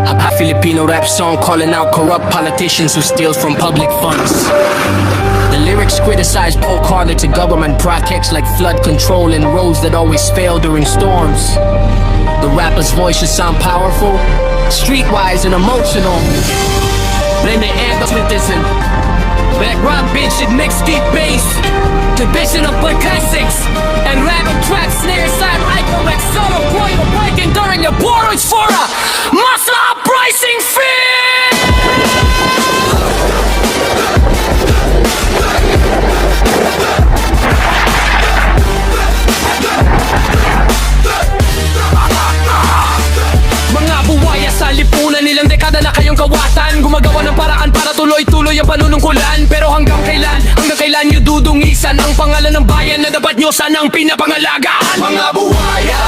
A Filipino rap song calling out corrupt politicians who steal from public funds. The lyrics criticize poke harder to government projects like flood control and roads that always fail during storms. The rapper's voices sound powerful, streetwise and emotional. Blend the anthems with this and background bitch it mix deep bass, division of the classics and random track snare side icon like solo boy or breaking during your borders for a muscle uprising feel. Mga buwaya sa lipunan, ilang dekada na kayong kawatan, gumagawa ng paraan para tuloy-tuloy ang panunungkulan. Pero hanggang kailan nyo dudungisan ang pangalan ng bayan na dapat nyo sanang pinapangalagaan? Mga buwaya,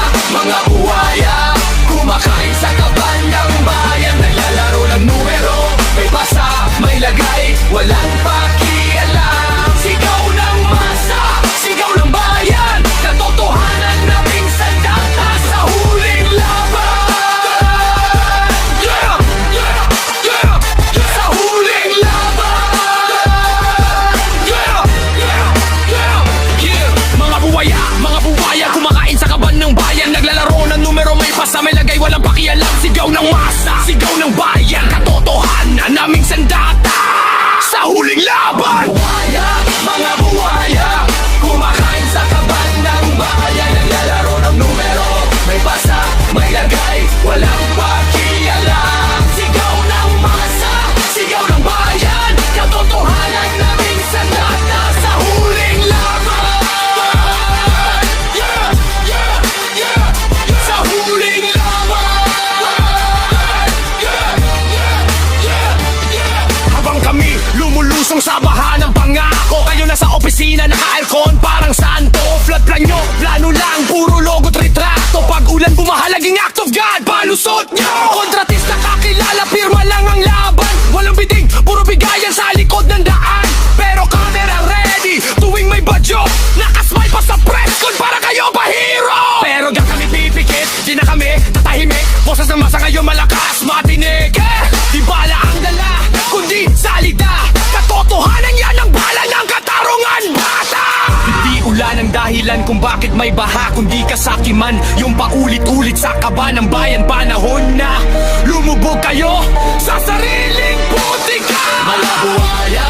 kumakain sa kaban ng bayan, naglalaro ng numero, may basa, may lagay, walang pakialam. Sigaw ng masa, sigaw ng bayan, katotohanan na minsan data sa huling laban. Sa huling laban. Mga buwaya, kumakain sa kaban ng bayan, naglalaro ng numero, may basa, may lagay, walang pakialam. Sigaw ng masa, sigaw ng bayan, katotohanan na minsan data sa huling laban. Mga buwaya, kumakain sa kaban ng bayan, naglalaro ng numero, may basa, may lagay, walang pakialam. Sigaw ng masa, sigaw ng bayan, katotohanan na minsan data sa huling laban. Sa huling laban. Habang kami lumulusong sa baha ng pangako, kayo nasa opisina naka-aircon parang santo. Flood plan nyo, plano lang, puro logo't retrato. Pag ulan bumahalaging act of God, palusot nyo. Kontratista kakilala, pirma lang ang laban. Walang bidding, puro bigayan sa likod ng daan. Pero camera ready, tuwing may badyo, nakasmile pa sa press con para kayo pa-hero. Pero di kami pipikit, di na kami tatahimik. Boses ng masa ngayon malakas, matinig. Di bala ang dala, kundi salita. Katotohanan yan ang bala ng katarungan, bata. Hindi ulan ang dahilan kung bakit may baha, kundi kasakiman yung paulit-ulit sa kaba ng bayan. Panahon na lumubog kayo sa sariling putika. Mga buwaya,